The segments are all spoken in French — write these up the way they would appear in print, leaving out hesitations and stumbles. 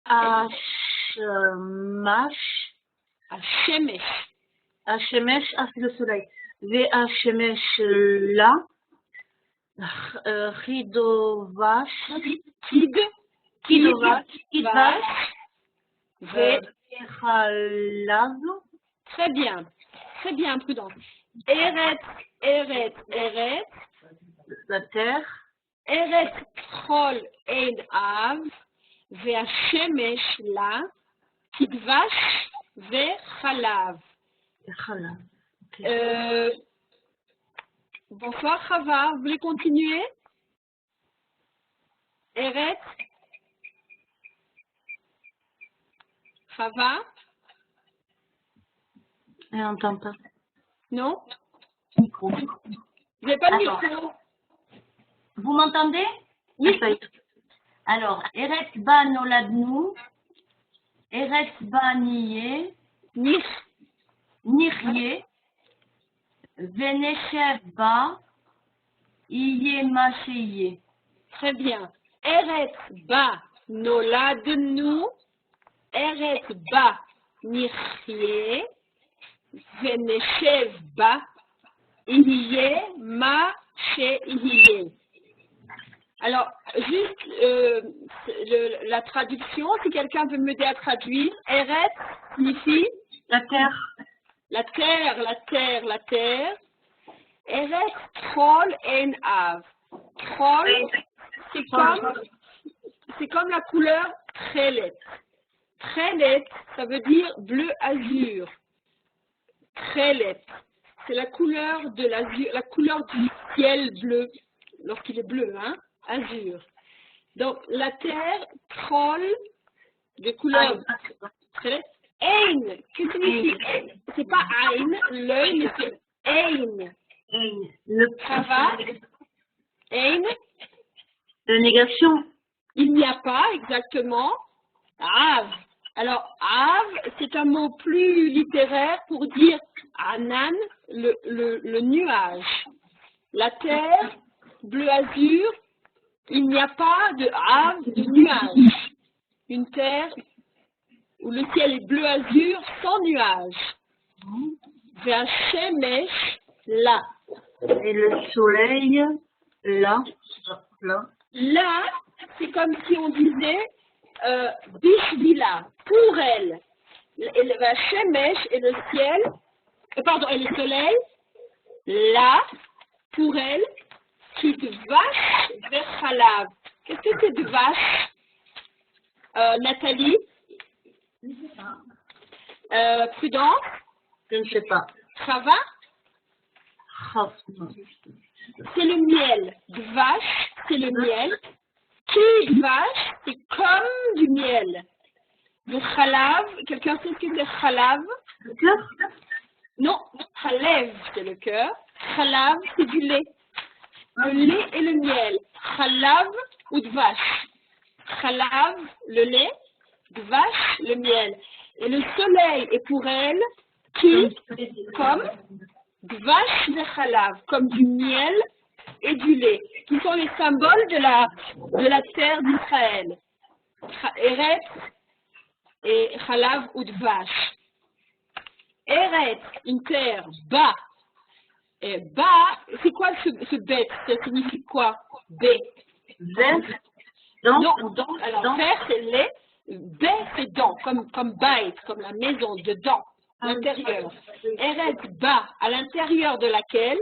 Hashmash. Hashemesh. Hashemesh, c'est le soleil. V'Hashemesh la. Chidovash. Kidvash. V'Chalav. Très bien, Prudence. Eret. La terre. Eret Trol Ein Av, Ve'Hashemesh La, Kidvash Ve'Chalav. Okay. Bonsoir Chava, vous voulez continuer? Eret? Chava? Elle n'entend pas. Non? Micro. Vous n'avez pas de micro? Vous m'entendez? Oui. Alors, Eretz ba noladnu, Eretz ba niye, nirye, veneshev ba, iye masheye. Très bien. Eretz ba noladnu, Eretz ba nirye, veneshev ba, iye masheye. Alors, juste la traduction, si quelqu'un veut m'aider à traduire, Eretz signifie la terre. La terre. Eretz Trol En Av. Trol, c'est comme la couleur Trelet. Trelet, ça veut dire bleu azur. Trelet, c'est la couleur de l'azur, la couleur du ciel bleu, lorsqu'il est bleu, hein, azur. Donc, la terre, Trol, de couleur Trelet. Ein, qu'est-ce que signifie Ein? C'est pas Ein, l'œil, mais c'est Ein. Le Chava, Ein. La négation. Il n'y a pas exactement. Av. Alors, Av, c'est un mot plus littéraire pour dire Anan, le nuage. La terre, bleu azur, il n'y a pas de Av, de nuage. Une terre où le ciel est bleu azur sans nuage. Ve'Hashemesh la. Et le soleil, là. Là, c'est comme si on disait Bishvila, pour elle. Et le Ve'Hashemesh et le ciel, et le soleil, là, pour elle, qui vache vers Chalav. Qu'est-ce que c'est de vache, Nathalie? Je ne sais pas. Prudence? Je ne sais pas. Chava? C'est le miel. Vache, c'est le miel. Qui vache, c'est comme du miel. Le chalav, quelqu'un sait ce que c'est chalav? Le cœur? Non, chalev, c'est le cœur. Chalav, c'est du lait. Le lait et le miel. Chalav ou de vache. Chalav, le lait. De vache, le miel. Et le soleil est pour elle qui, comme de vache de chalav, comme du miel et du lait, qui sont les symboles de la terre d'Israël. Eretz et chalav ou de vache. Eretz, une terre, bas. Et bas, c'est quoi ce bête? Ça signifie quoi? Bé. Non, alors terre c'est lait, bé c'est dent, comme bait, comme la maison, dedans, l'intérieur. Eretz bas, à l'intérieur de laquelle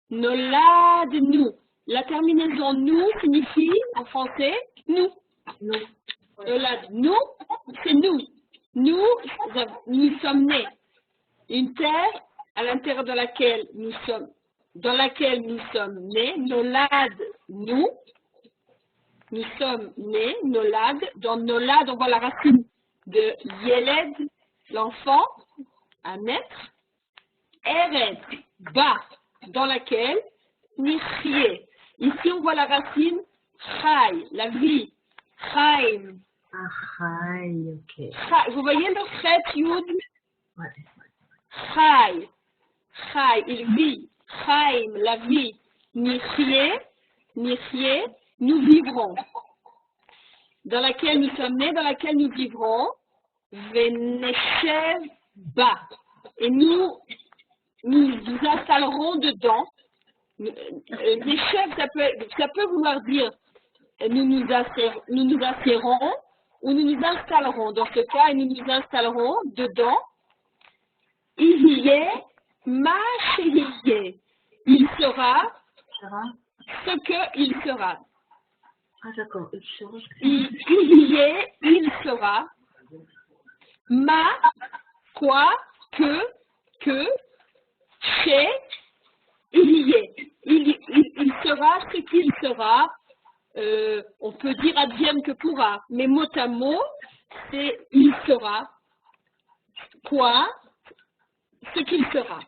nolad nous. La terminaison nous signifie en français nous. Nolad nous, c'est nous. Nous sommes nés. Une terre à l'intérieur de laquelle nous sommes nés, nolad nous. Nous sommes nés, nolad. Dans nolad, on voit la racine de yeled, l'enfant, à naître. Eretz, bas, dans laquelle nirchie. Ici, on voit la racine chai, la vie. Chaim. Chai, ok. Chai. Vous voyez le chet yud? Ouais. Chai. Chai, il vit. Chaim, la vie. Nirchie, nous vivrons. dans laquelle nous sommes nés, dans laquelle nous vivrons, Veneshev ba. Et nous nous installerons dedans. Neshev, ça peut vouloir dire nous nous assiérons ou nous nous installerons. Dans ce cas, nous nous installerons dedans. Ihyeh ma shehihyeh. Il sera ce qu'il sera. Ah d'accord, il sera. Il sera. Ma, quoi, que, chez, il sera ce qu'il sera. On peut dire advienne que pourra, mais mot à mot, c'est il sera. Quoi, ce qu'il sera.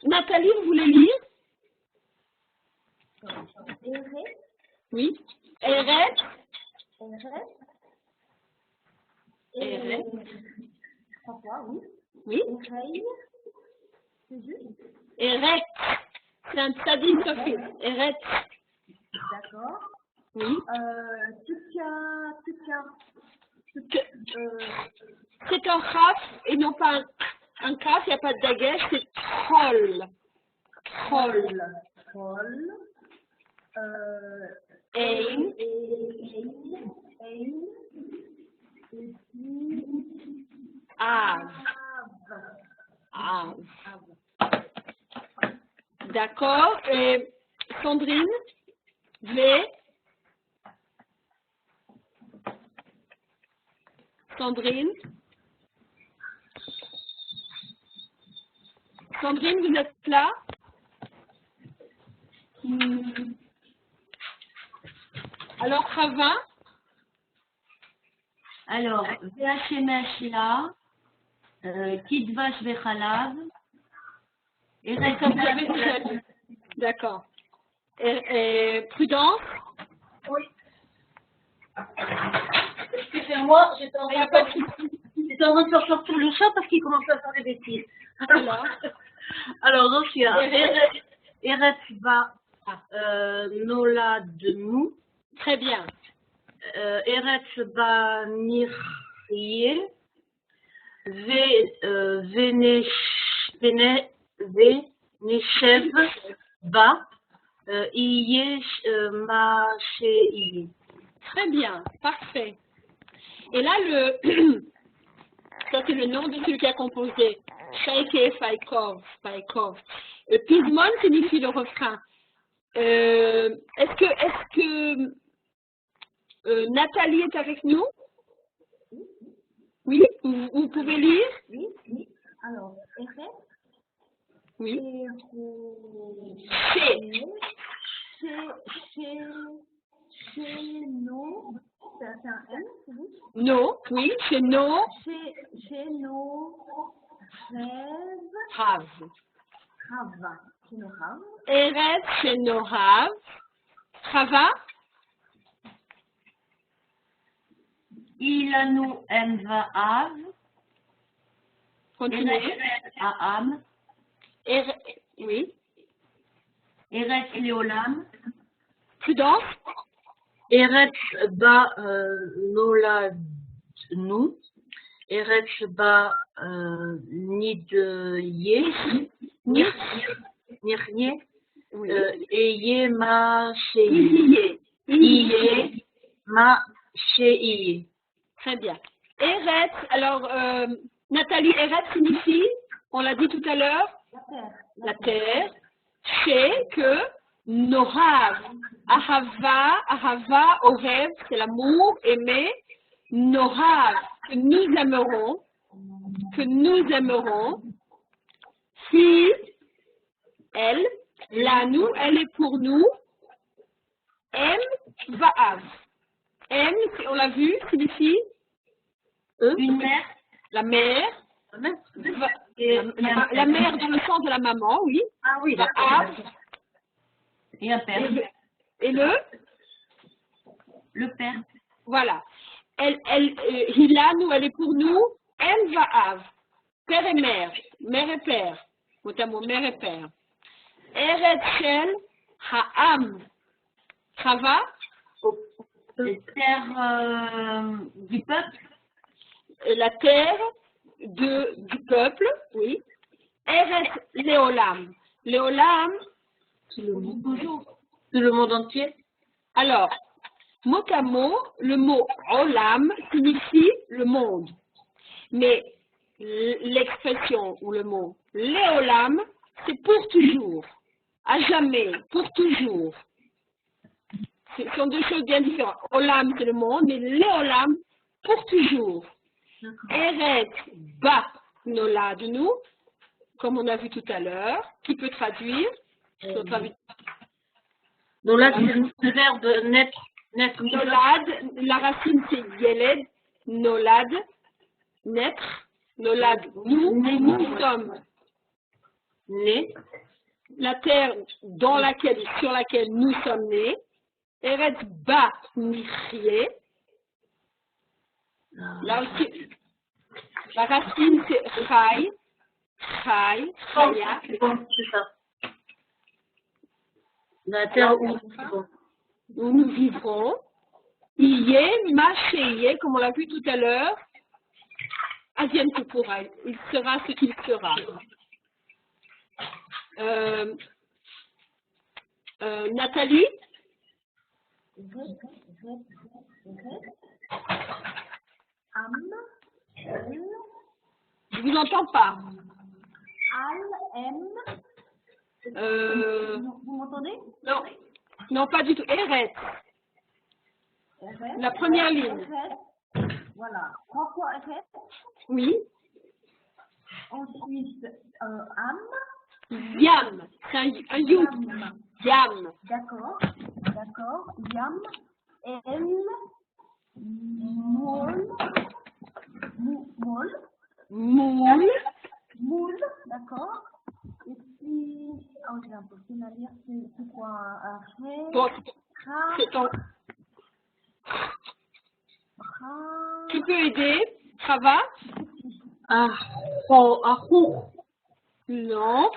Nathalie, vous voulez lire? Oui. Eret. Oui. Eret. C'est un tzadik sophique. Eret. D'accord. Oui. C'est un chaf et non pas un kaf, il n'y a pas de dagesh, c'est troll. Troll. Ein. Av. D'accord. Et Sandrine, Sandrine, vous êtes là? Alors, Chava? Alors, V'Hashemashila, Kidvash Vechalav, D'accord. Et Prudence? Oui. Excusez-moi, j'étais en train de faire sortir le chat parce qu'il commençait à faire des bêtises. Alors donc il y a Eretz ba Noladnu. Très bien. Eretz ba Nirye. Veneshev ba Iye ma Sheiye. Très bien, parfait. Et là, ça c'est le nom de celui qui a composé. Shaike Faikov. Pismon signifie le refrain. Est-ce que Nathalie est avec nous? Oui, vous pouvez lire? Oui. Alors, Eret. Oui. Chez nos, c'est un N, c'est vous? No, oui, chez nos. Chez nos rêves. Rav. Chez nos rêves. Eretz chez nos Rav. Chava. Ilanu Mva'av. Continuez. Aam. Oui. Eretz Leolam. Prudence. Eretz ba Noladnu. Eretz ba Nidye. Nirye. Eye ma Sheiye. Iye ma Sheiye. Très bien. Eretz, alors, Nathalie, Eretz signifie, on l'a dit tout à l'heure, la terre. Chez, que, Nohav, Ahava, Orev, c'est l'amour, aimer. Nohav, que nous aimerons. Si, elle, nous, elle est pour nous. Va'av. M, on l'a vu, signifie Une mère. la mère. La mère dans le sens de la maman, oui. Ah oui, Va'av. Et un père. Et le père. Voilà. Hilanu, elle est pour nous. M, Va'av. Père et mère. Mère et père. Mot à mot, mère et père. Eretz Shel Ha'am. Chava? Les terres du peuple. La terre du peuple, oui. Eretz Leolam. Leolam, C'est le monde. Toujours. C'est le monde entier. alors, mot à mot, le mot Olam signifie le monde. Mais l'expression ou le mot Léolam, c'est pour toujours, à jamais, pour toujours. Ce sont deux choses bien différentes. Olam, c'est le monde, mais Léolam, pour toujours. Eretz Ba Noladnu, comme on a vu tout à l'heure, qui peut traduire. Donc là, c'est le verbe naître. Nolad, la racine c'est Yeled, Nolad, naître, Nolad, nous sommes Né. la terre sur laquelle nous sommes nés, Eretz Ba Michye, là aussi, la racine c'est Chai, Chaya, C'est ça. La terre où nous vivrons, Iye, Macheye, comme on l'a vu tout à l'heure, Advienne que pourra, il sera ce qu'il sera. Nathalie? Je vous entends pas. Vous m'entendez? Non, non, pas du tout. Eretz. La première ligne. Voilà. 3 fois Eretz. Oui. Ensuite, Am. Yam. C'est un yud. Yam. D'accord. Yam. El. Moul. Moul. D'accord. Et puis, j'ai l'impression à lire, c'est quoi un fait? Bon, c'est ton... Tu peux aider? Ça va? Non.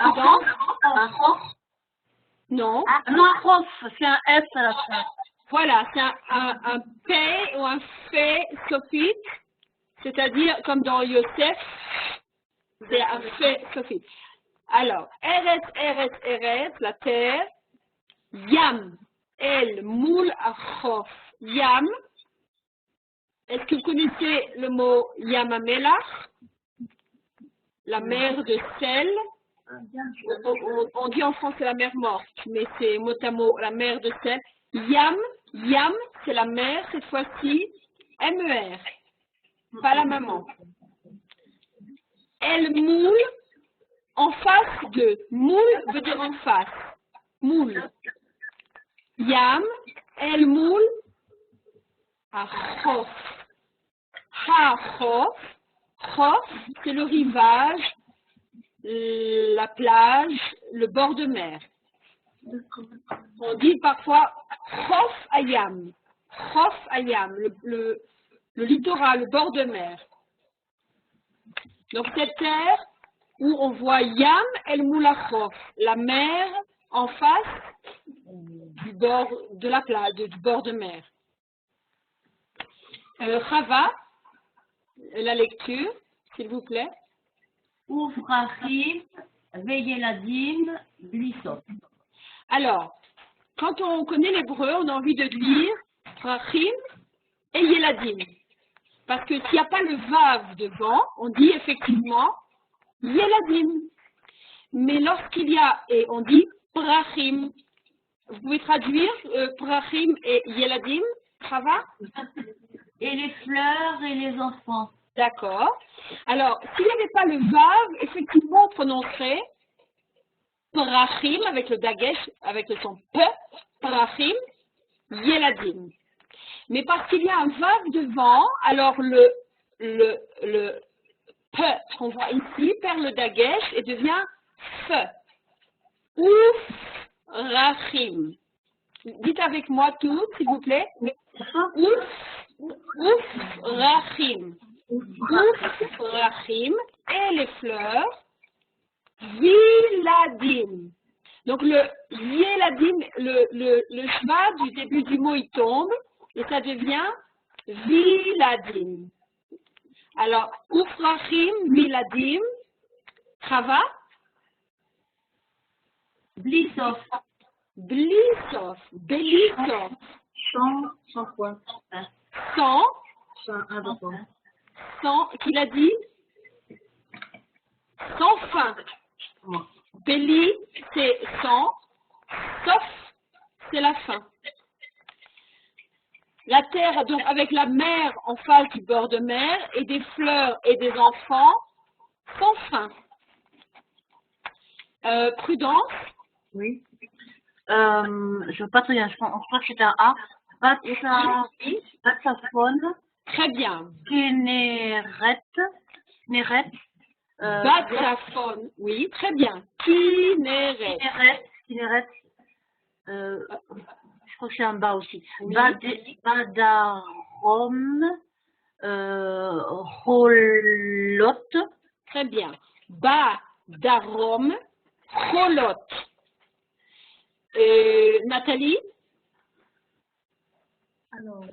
Non. Non, c'est un S à la fin. Voilà, c'est un P ou un fait sophite, c'est-à-dire comme dans Yosef, c'est un fait sophite. Alors, Eretz, la terre, Yam, El, Moul, Achof, Yam. Est-ce que vous connaissez le mot Yamamelach? La mer de sel. On dit en français la mer morte, mais c'est mot à mot la mer de sel. Yam, c'est la mer, cette fois-ci, M-E-R, pas la maman. El Moul, en face de. Moul veut dire en face. Moul. Yam, El Moul, Achof. Ha-Chof. Chof, c'est le rivage, la plage, le bord de mer. On dit parfois Chof Ayam. Chof Ayam, le littoral, le bord de mer. Donc cette terre où on voit Yam El Moulachof, la mer en face du bord de la plage, du bord de mer. Chava, la lecture, s'il vous plaît. Oufrachim, Veyeladim, Blissot. Alors, quand on connaît l'hébreu, on a envie de lire Frachim et Yeladim. Parce que s'il n'y a pas le Vav devant, on dit effectivement Yeladim. Mais lorsqu'il y a, et on dit Prachim. Vous pouvez traduire Prachim et Yeladim, ça va? Et les fleurs et les enfants. D'accord. Alors, s'il n'y avait pas le Vav, effectivement, on prononcerait Prachim avec le dagesh, avec le son P, Prachim, Yeladim. Mais parce qu'il y a un Vav devant, alors le P qu'on voit ici perd le dagesh et devient F. Ouf, Rachim. Dites avec moi tout, s'il vous plaît. Ouf, Rachim. Ouf, Rachim. Et les fleurs, Viladim. Donc le Yeladim, le schwa du début du mot, il tombe et ça devient Viladim. Alors, Ufrachim, Viladim, Chava, Blisov. Blisov, Belisov, Sans point. sans, Un d'accord. sans, qui l'a dit? Sans fin. Béli, c'est sans, sauf, c'est la fin. La terre, donc avec la mer en face du bord de mer, et des fleurs et des enfants, sans fin. Prudence. Oui. Je veux pas très bien, je crois que c'est un A. Batsaphone. Très bien. Kinneret. Batsaphone. Oui, très bien. Kinneret. Kinneret. Je crois que c'est un bas aussi. Oui. Badarom. Rolot. Très bien. Badarom. Cholot. Nathalie? Alors,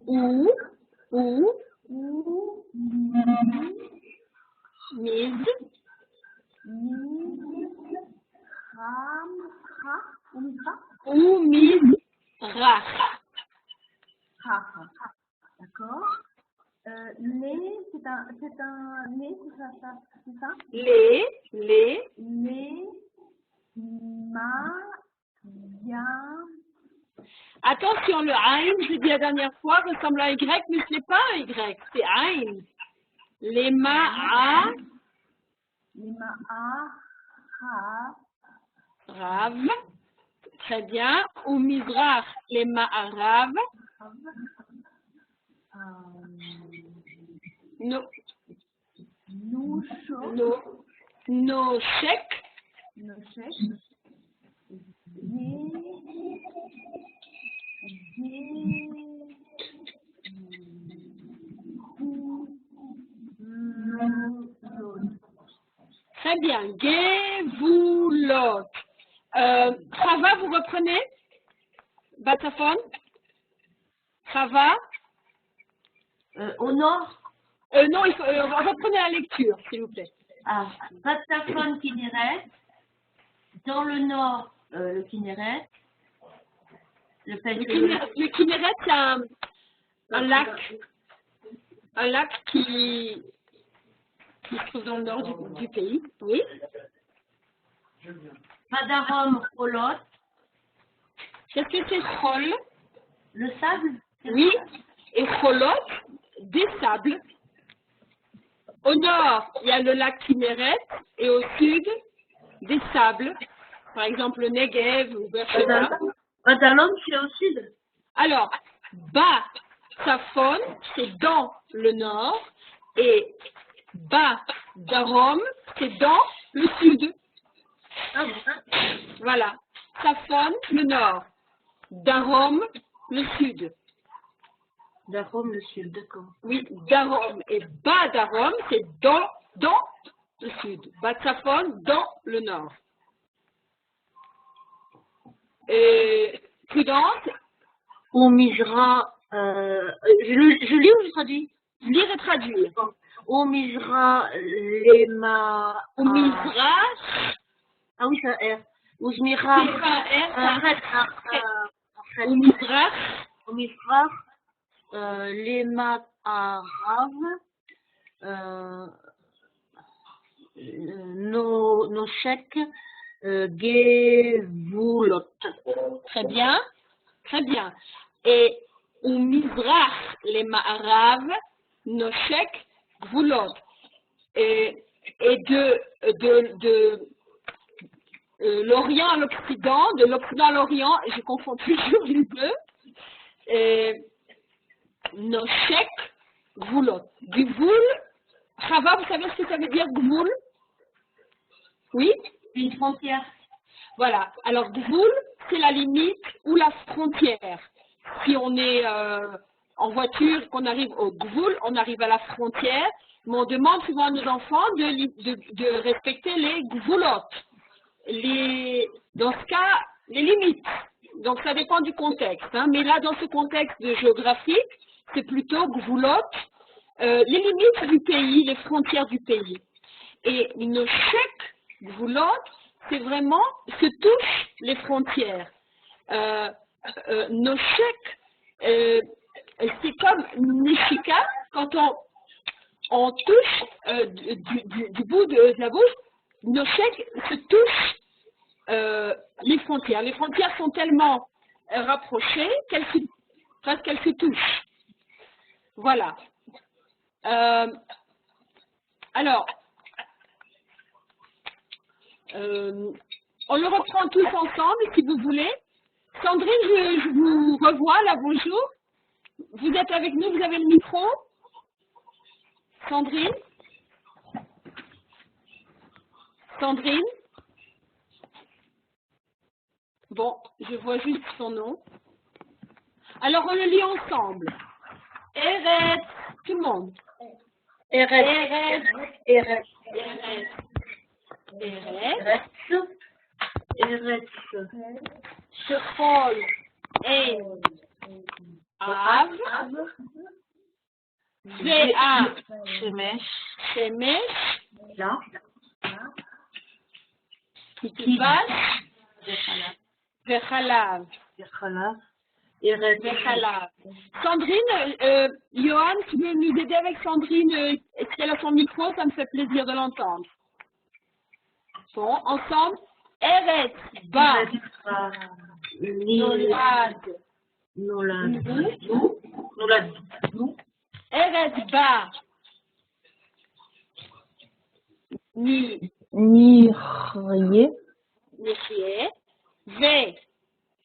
Ou, Mid, Mid, Ram, Ra, ou Midrash. D'accord. Les, c'est un les, c'est ça? Les, Les, ma, bien. Attention, le Aïn, j'ai dit la dernière fois, ressemble à un Y, mais ce n'est pas un Y, c'est Aïn. Les Ma'a, Les ma, ha, Rav, très bien. Ou Midrash, les Ma'arav, nos chèques, nos chèques, très bien. Gevulot. Chava, vous reprenez? Batsaphone? Chava? Au nord. Non, il faut, reprenez la lecture, s'il vous plaît. Ah, Batsaphone Kinneret. Dans le nord, le Kinneret. Le Kinneret, c'est un lac qui se trouve dans le nord du pays. Oui. Badarom Rolot. Qu'est-ce que c'est Chol? Le sable. Oui. Et Cholot, des sables. Au nord, il y a le lac Kinneret et au sud, des sables. Par exemple, le Negev ou Beersheba. Badalon, c'est au sud. Alors, Bas-Saphon, c'est dans le nord, et Bas-Darom, c'est dans le sud. Voilà. Saphon, le nord. Darom, le sud. Darom, le sud, d'accord. Oui, Darom et Bas-Darom, c'est dans le sud. Bas-Saphon, dans le nord. Et Prudence. On misera, je lis ou je traduis? Lire et traduire. On misera les ma... Ou misra. Ah oui, c'est un R. Ou misera... C'est pas un R, Ou misra les ma araves, nos chèques, Gevulot. Très bien, très bien. Et ou Mizrach, les Ma'arav, Noshek, Gvulot. Et de l'Orient à l'Occident, de l'Occident à l'Orient, je confonds toujours les deux, Noshek, Gvulot. Gvul, Chava, vous savez ce que ça veut dire, Gvul? Oui? Une frontière. Voilà. Alors, Gvul, c'est la limite ou la frontière. Si on est en voiture, qu'on arrive au Gvul, on arrive à la frontière. Mais on demande souvent à nos enfants de respecter les gvoulotes. Dans ce cas, les limites. Donc, ça dépend du contexte. Hein. Mais là, dans ce contexte géographique, c'est plutôt gvoulotes, les limites du pays, les frontières du pays. Et noshek gvoulotes, c'est vraiment se touche les frontières. Noshek, c'est comme neshika, quand on touche du bout de la bouche, noshek se touche les frontières. Les frontières sont tellement rapprochées qu'elles se touchent. Voilà. Alors, on le reprend tous ensemble, si vous voulez. Sandrine, je vous revois, là, bonjour. Vous êtes avec nous, vous avez le micro. Sandrine? Sandrine? Bon, je vois juste son nom. Alors, on le lit ensemble. Eretz, tout le monde. Eretz. Eretz. Eretz. Eretz. Shechol. Ein. Av. Zea. Shemesh. Shemesh. Là. Kitvash. Vechalav. Vechalav. Eretz. Vechalav. Sandrine, Johan, tu veux nous aider avec Sandrine? Est-ce qu'elle a son micro? Ça me fait plaisir de l'entendre. Bon, ensemble. Eretz. Ba. Nolad. Nolad. Eretz ba. Nihrie, Nechie. Ve.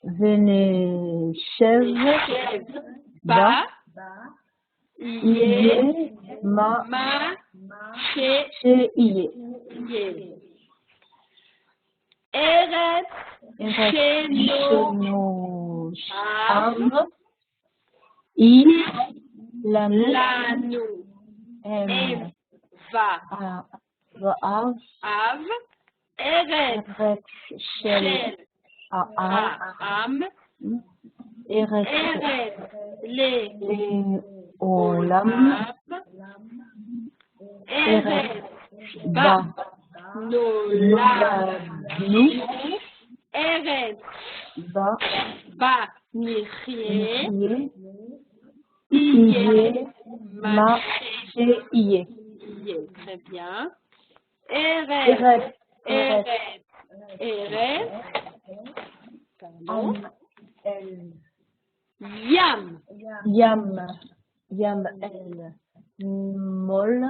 Veneshev, Ba. Iye. Iye, Ma, She. Iye. Iye. Eretz. Sheno, Av. I, Lanu, Lanu. Em, Va. Vaav, Av. Eretz. Eretz, Shel, Shel. Am, Eretz. Eretz, Le. Olam, Eretz. Ba, Nolanu. Eretz. Ba, Ba. Nechie. Iye, Iye. Ma, Iye. Iye. Très bien. Eretz. Eretz, Eretz. Eretz. Pardon. Yam. Yam, El, Mol,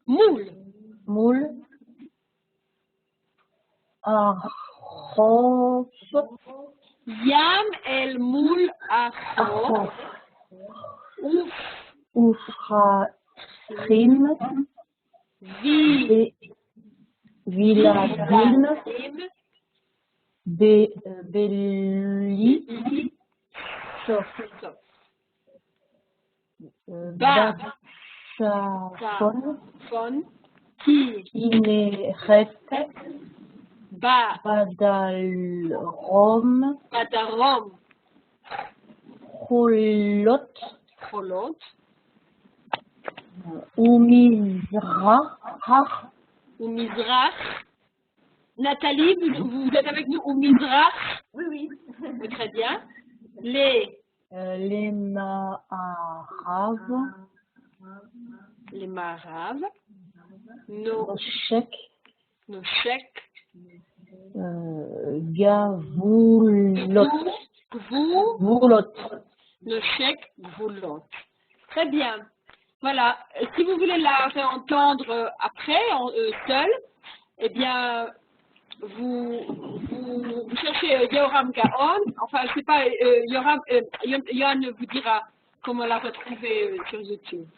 Moule. Achof, Yam el moule achof. Ouf. Ufrachim, Vi. Viladim, Beli, Sof. Ba. Batsafon, Fon. Ki. Kineret, Ba. Badalrom, Badarom. Cholot, Cholot. Umizrach, Ou Mizrach. Nathalie, vous êtes avec nous au Mizrach? Oui. Oui, très bien. Les Lema'arav, Maraves. Nos Noshek, chèques. Gavulot, Gvulot. Nos chèques, voulons. Très bien. Voilà. Si vous voulez la réentendre après, seule, eh bien, vous cherchez Yoram Gaon. Enfin, je sais pas, Yohan vous dira comment la retrouver sur YouTube.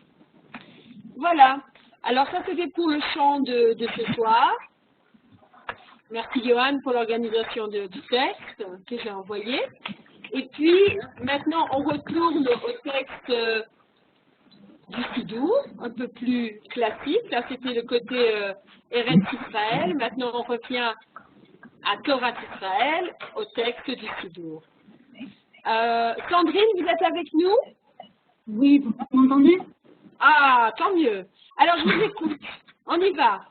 Voilà. Alors, ça, c'était pour le chant de ce soir. Merci, Johan, pour l'organisation du texte que j'ai envoyé. Et puis, maintenant, on retourne au texte du Sidour, un peu plus classique. Là, c'était le côté Eretz Israël. Maintenant, on revient à Torah Israël, au texte du Sidour. Sandrine, vous êtes avec nous? Oui, vous m'entendez? Ah, tant mieux. Alors, je vous écoute. On y va.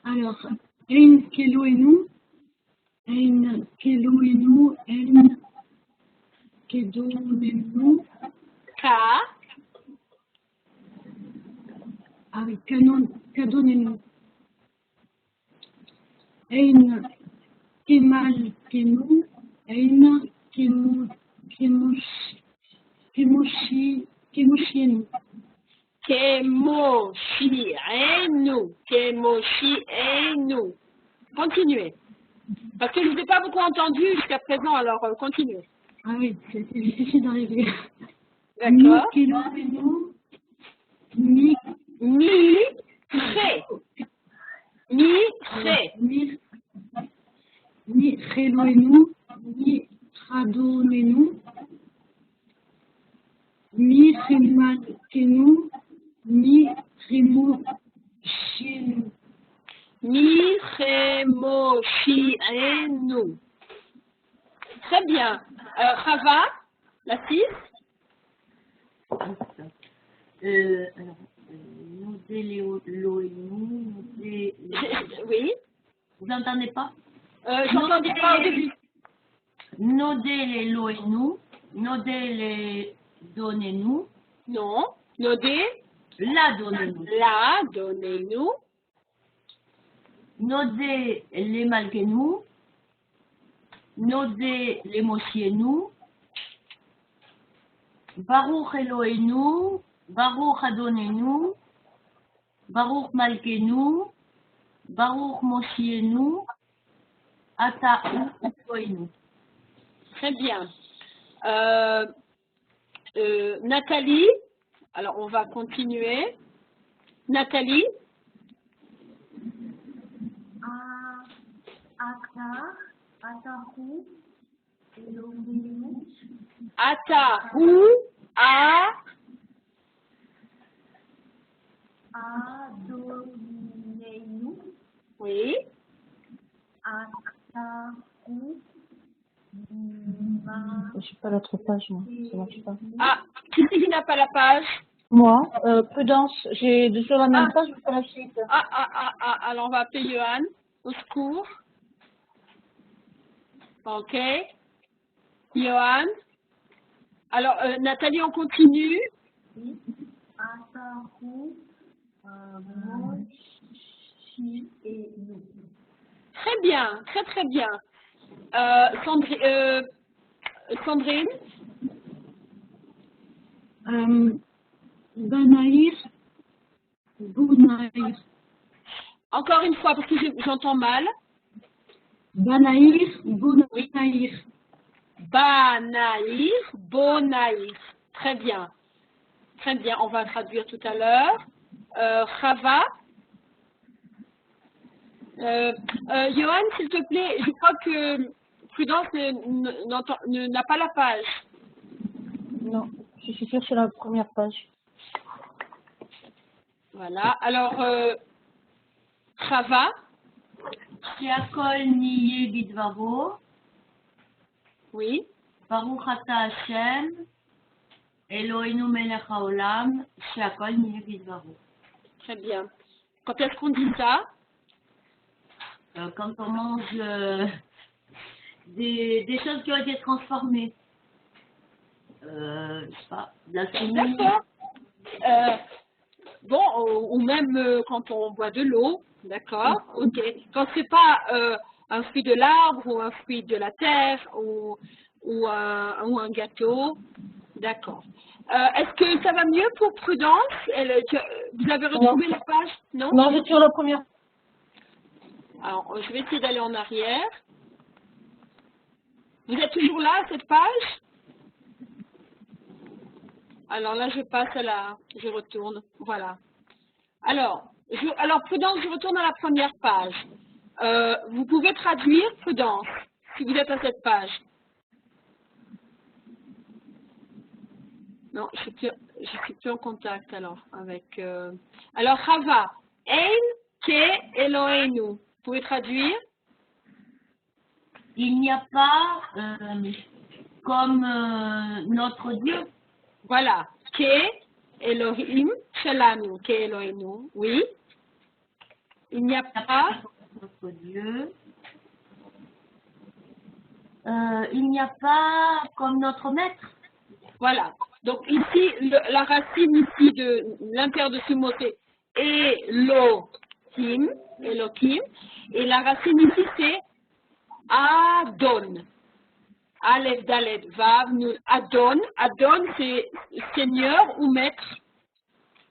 Alors, Ein Keloenu, Ein Keloenu, Ein Kedonenu. Ka, Ah oui, Kadonenu. Ein Kemal Kenu, Ein Kemoshienu. Kemoshienu. Continuez. Parce que je ne vous ai pas beaucoup entendu jusqu'à présent, alors continuez. Ah oui, c'est difficile d'arriver. D'accord. Keloenu, Mi Mi, Ré. Mi, Ré. Ni Reloenu, ni Radonenu, ni Remalkenu, ni Remoshienu. Mi, Remoshienu. Très bien. Rava, la 6. Alors, Nodé Loenu, Nodé... Oui. Vous n'entendez pas? J'entendais pas au début. Nodé Loenu, Nodé Donnez-nous, Non. Nodé, la donnez-nous. la, donnez-nous. Nodé les malquez-nous, Nodé les mochiez-nous, Baruch Eloheinu, Baruch Adonenu, Baruch Malkeinu, Baruch Moshienu, Ata'u Eloheinu. Très bien. Nathalie, alors on va continuer. Nathalie, Atahu, Eloheinu, Ata'u, A, Adonenu, oui, Atahu, Je suis pas l'autre page, moi. Ça marche pas. ah, qui c'est qui n'a pas la page? Moi, Prudence, j'ai sur la même page, je fais la suite. Alors on va appeler Johan, au secours. Ok. Johan. Alors, Nathalie, on continue. Atahu, Moshienu. Très bien, très très bien. Sandrine, Banaïr, Bounaïr. encore une fois, parce que j'entends mal. Banaïr, Bounaïr. Banaïr, Bonaïr. Très bien. Très bien, on va traduire tout à l'heure. Chava. Johan, s'il te plaît, je crois que Prudence n'a pas la page. Non, je suis sûre sur la première page. Voilà. Alors, Chava. Sheakol niye bidvaro, Oui. Baruch ata Hashem, Eloheinu melech haolam, Sheakol niye bidvaro. Très bien. Quand est-ce qu'on dit ça? Quand on mange des choses qui ont été transformées. Je sais pas, de la semoule. D'accord. Bon, ou même quand on boit de l'eau, d'accord, ok. Quand c'est pas un fruit de l'arbre ou un fruit de la terre ou un gâteau, d'accord. Est-ce que ça va mieux pour Prudence? Vous avez retrouvé la page? Non? Non, j'ai sur la première. Alors, je vais essayer d'aller en arrière. Vous êtes toujours là, à cette page? Alors là, je passe je retourne, voilà. Alors, Prudence, je retourne à la première page. Vous pouvez traduire, Prudence, si vous êtes à cette page. Non, je suis plus en contact alors avec. Alors, Chava, Ein ke Eloheinu. Vous pouvez traduire? Il n'y a pas comme notre Dieu. Voilà. Ke Elohim Shelanu. Ke Eloheinu. Oui. Il n'y a pas. Notre Dieu. Il n'y a pas comme notre maître. Voilà. Donc ici, la racine ici de l'intérieur de ce mot, c'est Elohim, Elohim, et la racine ici, c'est Adon. Aleph, Dalet, Vav, Nun, Adon. Adon, c'est Seigneur ou Maître,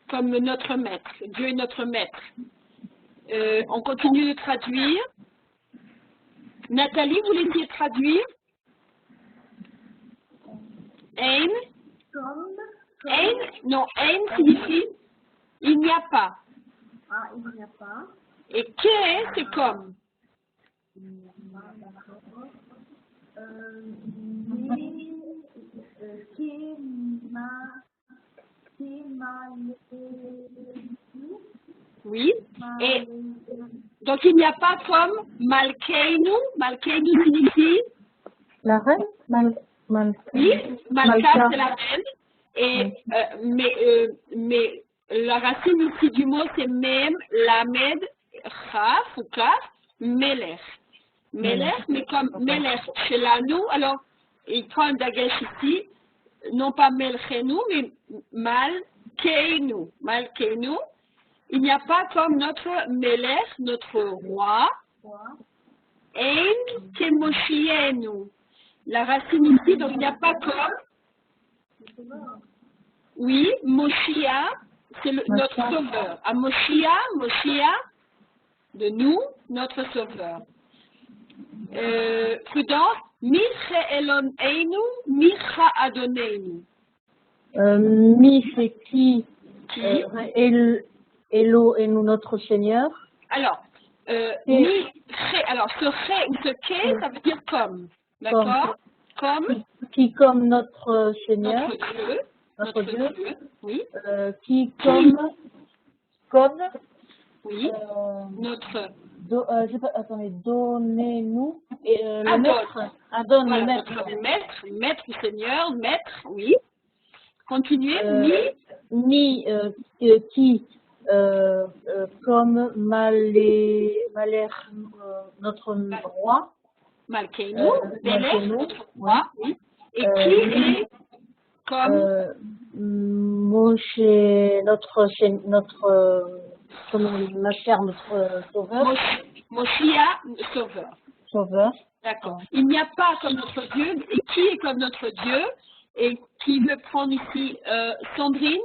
comme notre Maître. Dieu est notre Maître. On continue de traduire. Nathalie, vous voulez traduire? Ein. Ein, non, ein signifie il n'y a pas. Ah, il n'y a pas. Et que, c'est comme. Oui. Et donc il n'y a pas comme Malkeinu. Malkeinu signifie. La reine? Oui, Malka, Malka. c'est la reine. Et, mais la racine ici du mot, c'est Mem, Lamed, Chaf ou Kaf, Melech. Melech, mais comme Melech chez l'Anou, alors il prend un dagesh ici, non pas Melchenu, mais Malkeinu. Malkeinu. Il n'y a pas comme notre Melech, notre roi, Ein Kemoshienu. La racine ici, donc il n'y a pas comme. Oui, Moshia, c'est notre sauveur. À Moshia, de nous, notre sauveur. Prudence, Micha Elon Einu, Micha Adoneinu. Mi, c'est qui? Elo et nous, notre Seigneur. Alors, alors ce ré ou ce ke, ça veut dire comme. D'accord? Comme. Qui comme notre Seigneur. Notre Dieu. Oui. Qui comme. Oui. Notre. Attendez, donnez-nous. Le Adon. maître. Adon, Voilà, le maître. notre maître ou Seigneur, maître, oui. Continuez. Ni qui comme Malher, notre roi. Malkeinu, Melech, notre roi, oui. Et qui est comme Moshe, notre comment on dit, notre sauveur. Moshia, sauveur. D'accord. Il n'y a pas comme notre Dieu. Et qui est comme notre Dieu? Et qui veut prendre ici Sandrine?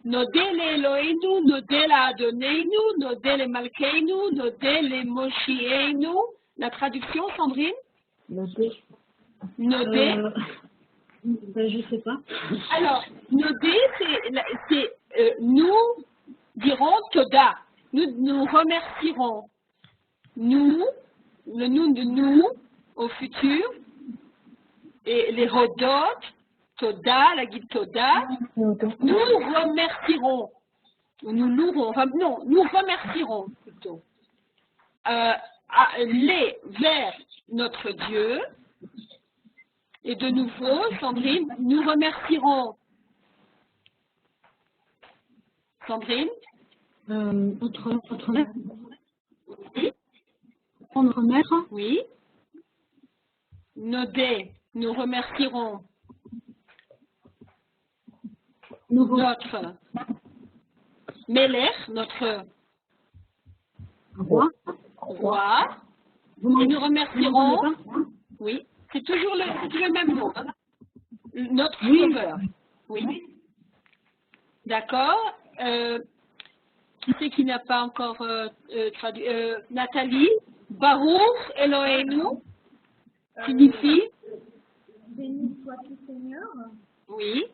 Nodel Eloheinu, Nodel Adoneinu, Nodel Malkeinu, Nodel Moshienu. La traduction, Sandrine? Nodé. Je sais pas. Alors, Nodé, c'est nous dirons Toda. Nous remercierons. Nous, le nous de nous au futur. Et les Rodot, Toda, la guide Toda. Nous remercierons. Nous louerons. Non, nous remercierons plutôt. Les vers notre Dieu. Et de nouveau, Sandrine, nous remercierons. Sandrine? Notre mère. Oui. Notre mère. Oui. Nodé, nous remercierons. Notre Melech, notre Roi. Et nous remercierons. Oui, c'est toujours le même mot. Hein? Notre sauveur. Oui. D'accord. Qui c'est qui n'a pas encore traduit? Nathalie. Baruch Eloheinu signifie. Béni sois-tu Seigneur. Oui.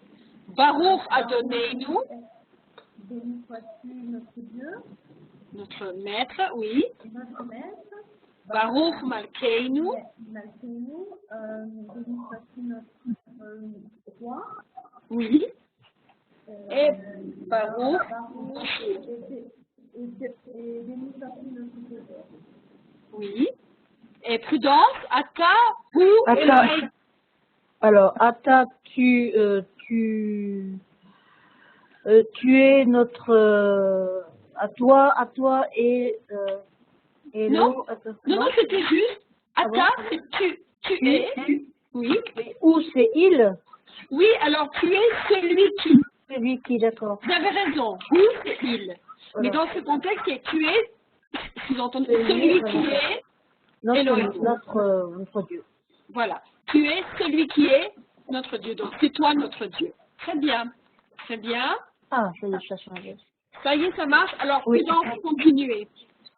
Baruch Adoneinu. Béni sois-tu notre Dieu. Notre maître, oui. Notre maître. Baruch Malkeinu. Malkeinu. Béni sois-tu notre roi. Oui. Et Baruch. Et Denis aussi le supérieur. Oui. Et Prudence, Ata, ou Ata. Elohei. Alors, Ata, tu es notre, à toi et Non, l'eau. non, c'était juste. Ah Ata, bon? c'est tu es. Oui. Ou c'est il, Oui, alors tu es celui qui. celui qui, d'accord. Vous avez raison. Ou c'est il. Mais Voilà. dans ce contexte, c'est tu es, vous entendez, celui qui est Elohim. Notre Dieu. Voilà. Tu es celui qui est notre Dieu. Donc, c'est toi notre Dieu. Très bien. Très bien. Ah, ça y est, ça a changé. Ça y est, ça marche. Alors, Oui. Prudence, continuez.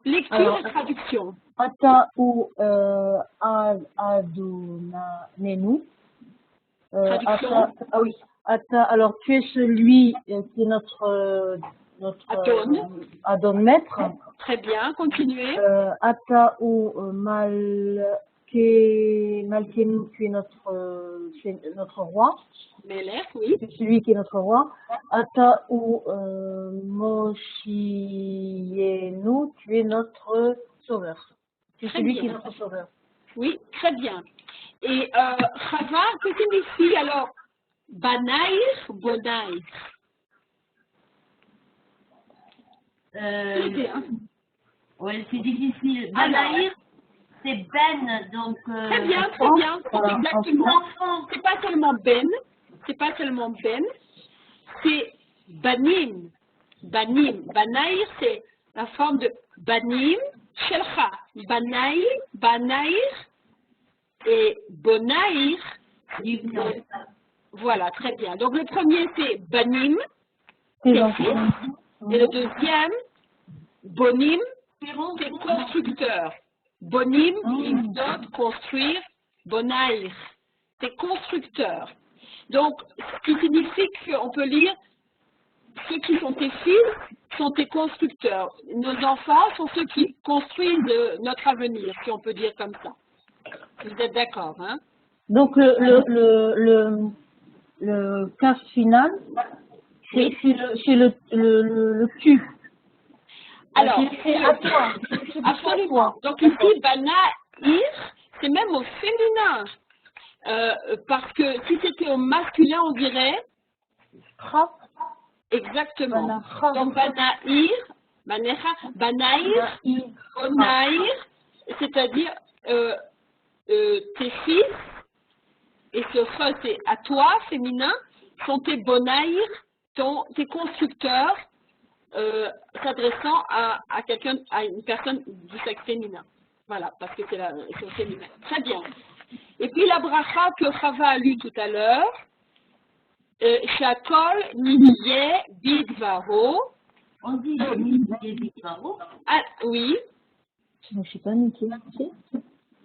Lecture Alors, et traduction. Ata ou Adonanenu. Traduction. Ah oui. Ata, alors tu es celui qui est notre Adon. Adon maître. Très bien. Continuez. Ata ou Malkenu, tu es notre roi. Melech, oui. C'est celui qui est notre roi. Ata ou Moshienu, tu es notre sauveur. C'est Très celui bien. qui est notre sauveur. Oui, très bien. Et Chava, que signifie alors Banaïr, Bonaïr? Ouais, c'est difficile. Alors. Banaïr, c'est Ben, donc... Très bien, Voilà, exactement. C'est pas seulement Ben, c'est Banim. Banim. Banaïr, c'est la forme de Banim, Shelcha. Banaïr et Bonaïr. Voilà, très bien. Donc le premier, c'est Banim, Tes c'est enfants. fils. Et le deuxième, Bonim, c'est constructeur. Bonim, il donne construire. Bonaïr, c'est constructeur. Donc, ce qui signifie qu'on peut lire ceux qui sont tes fils sont tes constructeurs. Nos enfants sont ceux qui construisent notre avenir, si on peut dire comme ça. Vous êtes d'accord, hein? Donc le cas final, c'est le tu. Alors, c'est à toi. absolument. Donc ici, Banaïr, c'est même au féminin. Parce que si c'était au masculin, on dirait exactement. Banacha. Donc Banaïr, Banaïr, Bonaïr, c'est-à-dire tes fils, et ce re, c'est à toi, féminin, sont tes Bonaïr, tes constructeurs, s'adressant à quelqu'un, à une personne du sexe féminin. Voilà, parce que c'est au féminin. Très bien. Et puis la bracha que Chava a lu tout à l'heure, Shakol Nidye Bidvaro. On dit Nidye Bidvaro. Ah, oui, Je ne suis pas niquée.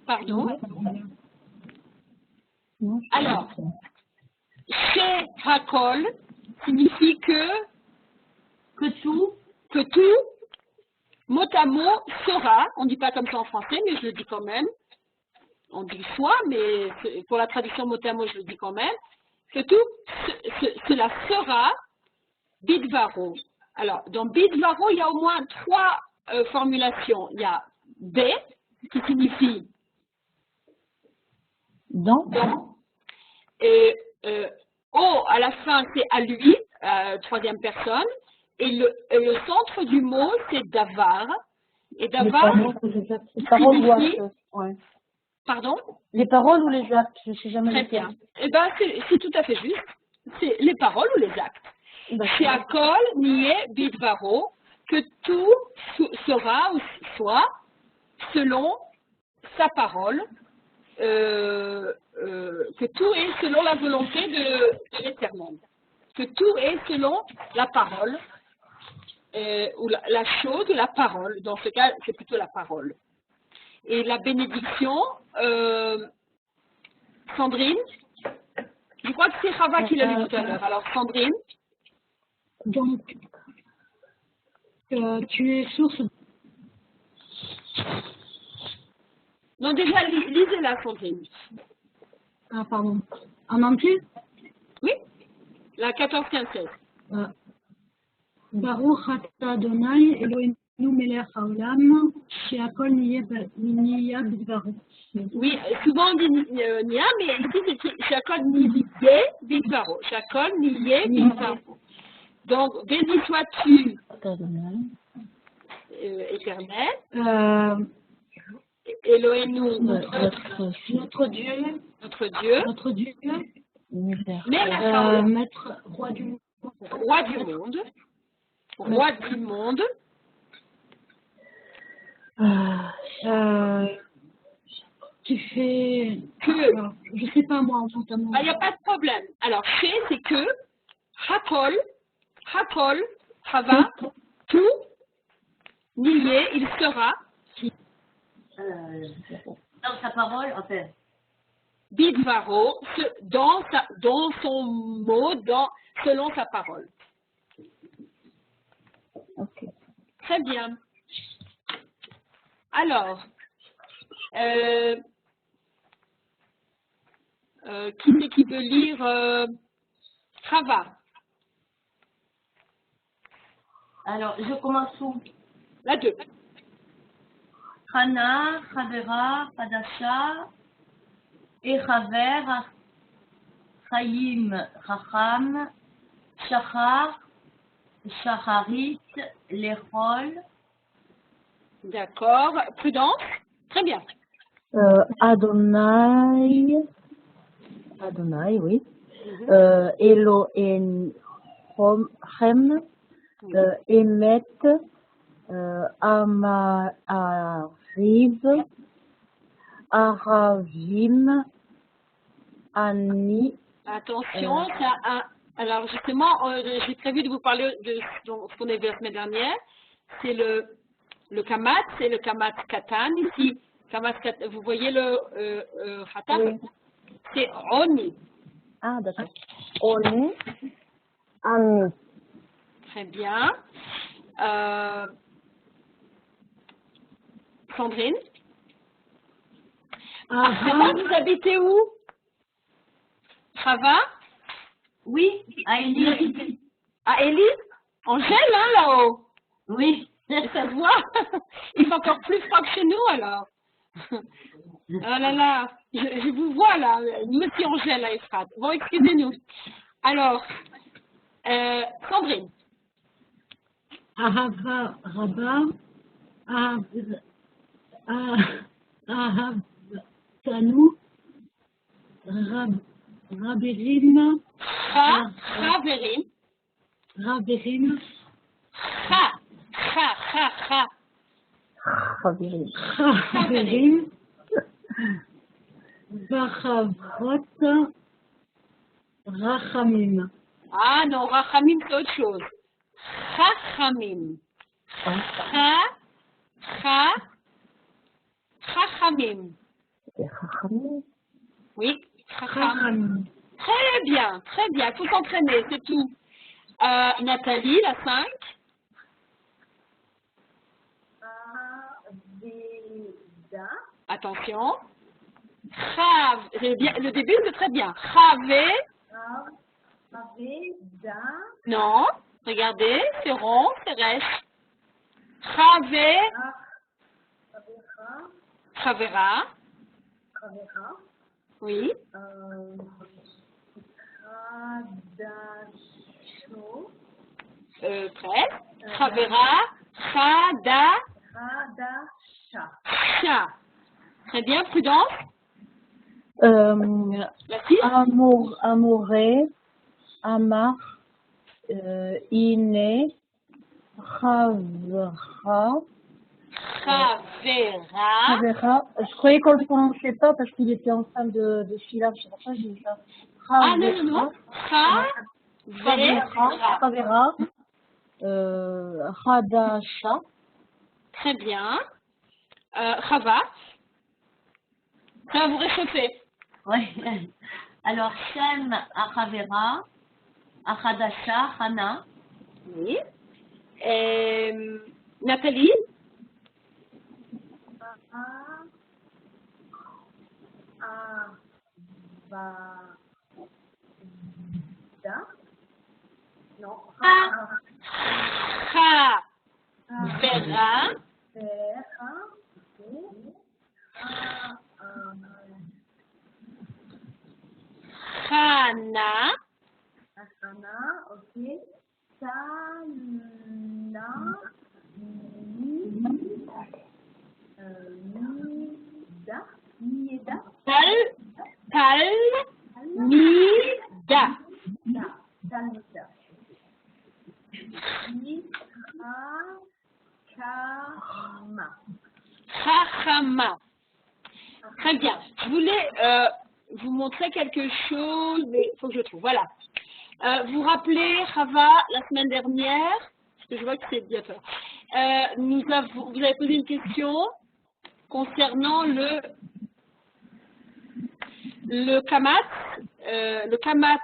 pardon. Non, Alors, Chez Hakol signifie que tout, mot à mot, sera, on ne dit pas comme ça en français, mais je le dis quand même, on dit soit, mais pour la traduction mot à mot, je le dis quand même, que tout, cela sera Bidvaro. Alors, dans Bidvaro, il y a au moins 3 formulations. Il y a B, qui signifie dans. Et O, à la fin, c'est à lui, troisième personne. Et le centre du mot, c'est Davar. Et Davar, Les paroles ou actes. Ouais. pardon? Les paroles ou les actes, je ne sais jamais Très lequel. bien. Eh bien, c'est tout à fait juste. C'est les paroles ou les actes. C'est Akol, Nié, Bidvaro, que tout sera ou soit selon sa parole, que tout est selon la volonté de l'Éternel. Que tout est selon la parole, ou la chose ou la parole. Dans ce cas, c'est plutôt la parole. Et la bénédiction, Sandrine, je crois que c'est Chava qui l'a lu tout à l'heure. Alors, Sandrine. Donc, tu es source. Non, déjà, lisez-la, Sandrine. Ah, pardon. En entier? Oui, la 14, 15, 16. Baruch atah Adonai Eloheinu melech haolam she'akol niyeh bidvaro. Oui, souvent on dit Nia, mais ici c'est écrit Shakol Niyeh Bidvaro. Shakol Niyeh Bidvaro. Donc, béni sois-tu, éternel, Eloheinu, Notre Dieu, notre Dieu, Maître, roi du monde. roi du monde, Qui fait que, alors, je sais pas moi en fait. il n'y a pas de problème. Alors, c'est que, Hakol, Hava, tout, nié, il sera, Dans sa parole, enfin, Bidvaro, dans son mot, selon sa parole. Ok. Très bien. Alors, qui c'est qui peut lire Chava? alors, je commence où? La 2. Chana, Chavera, Hadasha, et Chaver, Chaim, Chacham, Shachar, Shacharit, Lechol, D'accord. Prudence? Très bien. Adonai, oui. Elohim, Emet, Amariv, Aravim, Ani. Attention, alors justement, j'ai prévu de vous parler de ce qu'on a vu la semaine dernière. C'est le kamat, c'est le kamat katan. Ici, vous voyez le khatam? Oui. C'est oni. Ah, d'accord. Oni, Ani. Très bien. Sandrine? Chava, vous habitez où? Chava? oui, Aïli, À Élie? Angèle, hein, là-haut? oui, Ça se voit. Il fait encore plus froid que chez nous, alors. Oh là là, je vous vois, là, monsieur Angèle, là, Efrat. Bon, excusez-nous. Alors, Sandrine. Ahava Rabba, Ahavtanu, Raberim, Raverim. Raberim, Raberim, Vachavrot, Rachamim. Ah non, Rachamim, c'est autre chose. Chachamim. Chachamim. Oui, Chacham. Rachamim. Très bien, très bien. Il faut s'entraîner, c'est tout. Nathalie, la 5. Attention. Le début, c'est très bien. Chave. Non. Regardez, c'est rond, c'est reste. Chave. Chavera. Oui. Prêt. Chavera. Cha. Très bien, Prudence. La 6. Amoré, Amar, Iné, Chavera. Je croyais qu'on le prononçait pas parce qu'il était en fin de syllabe, c'est pour ça que j'ai dit ça. Ah non, non, non. Chavera, Hadasha. Très bien. Chava. Ça va vous réchauffer. oui. Alors, Shem, Achavera, Achadasha, Hana, Oui. Nathalie. Non. Kha. Vera. Vera. Ok. Khana. Asana. Ok. Sana. Nida. Nida. Talmida. Talmida. Chachama. Chachama. Très bien. Je voulais vous montrer quelque chose, mais il faut que je trouve. Voilà. Vous rappelez, Rava, la semaine dernière, parce que je vois que c'est bientôt. Vous avez posé une question concernant le kamat. Le kamat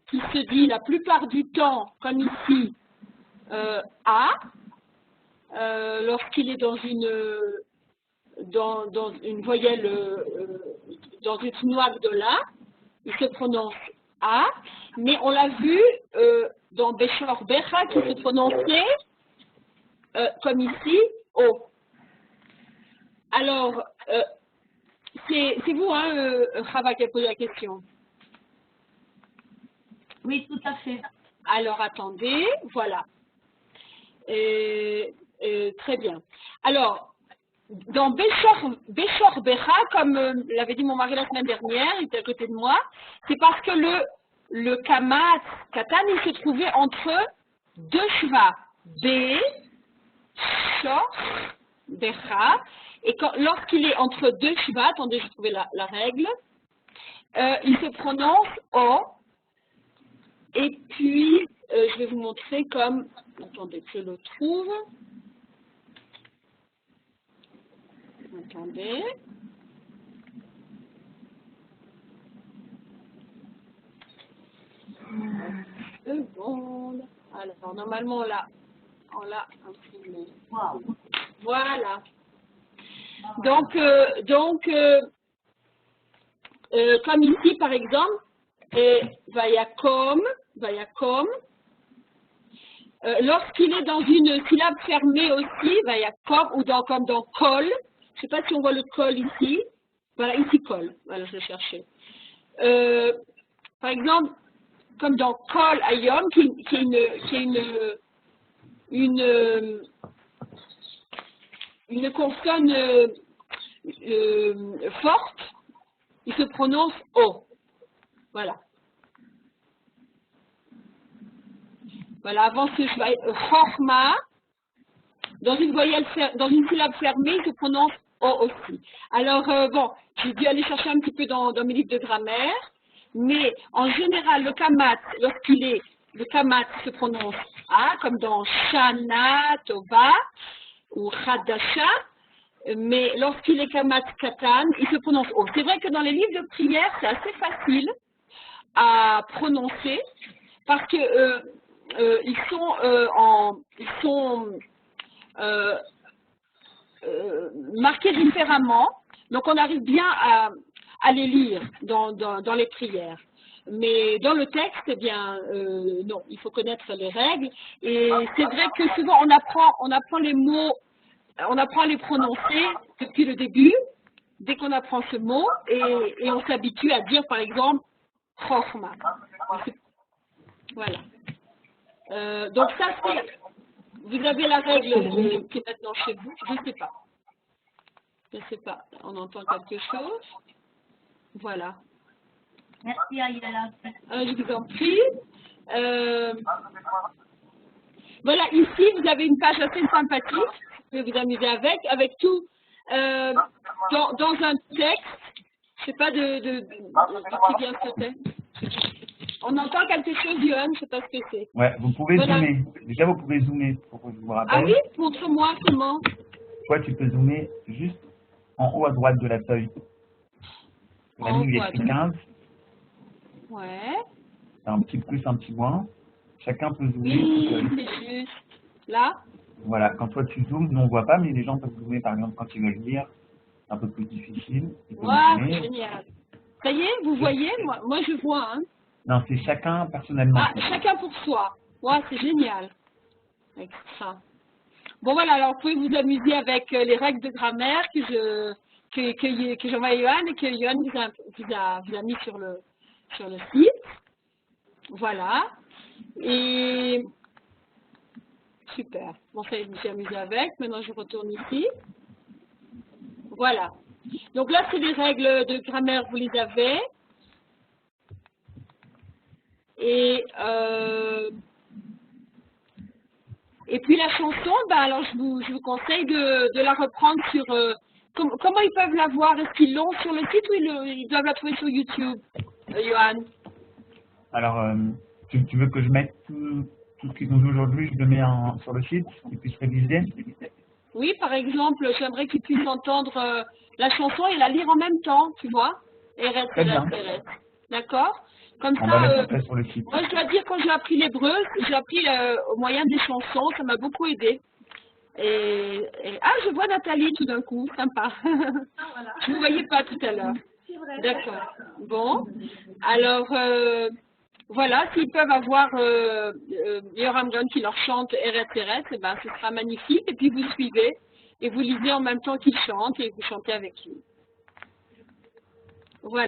qui se dit la plupart du temps, comme ici, A, lorsqu'il est dans une voyelle, dans une noix de la, il se prononce A, mais on l'a vu dans Beshor Becha qui se prononçait comme ici, O. Alors, c'est vous, hein, Chava, qui a posé la question. Oui, tout à fait. Alors, attendez, voilà. Très bien. Alors, dans Beshor Becha, comme l'avait dit mon mari la semaine dernière, il était à côté de moi, c'est parce que le kamat katan, il se trouvait entre deux shva, Beshor Becha, et lorsqu'il est entre deux shva, attendez, j'ai trouvé la règle, il se prononce O, et puis, je vais vous montrer comme, attendez que je le trouve. Attendez. Une seconde. Alors, normalement, on l'a imprimé. Wow. Voilà. Donc, comme ici, par exemple, Vayakom, lorsqu'il est dans une syllabe fermée aussi, Vayakom, ou comme dans Kol, je ne sais pas si on voit le Kol ici, voilà, ici Kol, voilà, je le cherchais. Par exemple, comme dans Kol Ayom, qui est une consonne forte, il se prononce O. Voilà. Voilà, avant ce Chorma, dans une syllabe fermée, il se prononce O aussi. Alors, bon, j'ai dû aller chercher un petit peu dans mes livres de grammaire, mais en général, le kamat se prononce A, comme dans Shana, Tova ou Chadasha, mais lorsqu'il est kamat katan, il se prononce O. C'est vrai que dans les livres de prière, c'est assez facile à prononcer parce que ils sont marqués différemment, donc on arrive bien à les lire dans les prières. Mais dans le texte, eh bien, non, il faut connaître les règles. Et c'est vrai que souvent on apprend les mots, on apprend à les prononcer depuis le début, dès qu'on apprend ce mot, et on s'habitue à dire, par exemple, Chochma. Voilà. Donc ça, vous avez la règle qui est maintenant chez vous. Je ne sais pas. Je ne sais pas. On entend quelque chose. Voilà. Merci, Ayala. Je vous en prie. Voilà, ici, vous avez une page assez sympathique. Vous pouvez vous amuser avec tout. Dans un texte, je ne sais pas de qui vient ce texte. On entend quelque chose, Johan, je ne sais pas ce que c'est. Ouais, vous pouvez voilà. zoomer. Déjà, vous pouvez zoomer pour que je vous rappelle. Ah oui, montre-moi comment. Toi, tu peux zoomer juste en haut à droite de la feuille. La ligne, il est écrit 15. Ouais. Un petit plus, un petit moins. Chacun peut zoomer. Oui, c'est juste. Là. Voilà, quand toi tu zoomes, nous on ne voit pas, mais les gens peuvent zoomer par exemple quand ils veulent lire. Un peu plus difficile. Waouh, c'est génial. Ça y est, vous voyez, moi je vois. Hein. Non, c'est chacun personnellement. Ah, chacun pour soi. Ouais, c'est génial. Extra. Bon voilà, alors vous pouvez vous amuser avec les règles de grammaire que j'envoie à Johan et que Johan vous a mis sur le site. Voilà. Et super. Bon, ça, je me suis amusée avec. Maintenant, je retourne ici. Voilà. Donc là, c'est les règles de grammaire, vous les avez. Et puis la chanson, ben alors je vous conseille de la reprendre sur... comment ils peuvent la voir? Est-ce qu'ils l'ont sur le site ou ils doivent la trouver sur YouTube, Johan? Alors, tu veux que je mette tout ce qu'ils ont vu aujourd'hui, je le mets sur le site, qu'ils puissent réviser? Oui, par exemple, j'aimerais qu'ils puissent entendre la chanson et la lire en même temps, tu vois? Très bien. D'accord? Comme On va ça, mettre ça sur le site. moi je dois dire, quand j'ai appris l'hébreu, j'ai appris au moyen des chansons, ça m'a beaucoup aidé. Ah, je vois Nathalie tout d'un coup, sympa. Je ne vous voyais pas tout à l'heure. D'accord. Bon, alors voilà, s'ils peuvent avoir Yoram Gun qui leur chante Eretz, eh ben, ce sera magnifique. Et puis vous suivez et vous lisez en même temps qu'il chante et vous chantez avec lui. Voilà.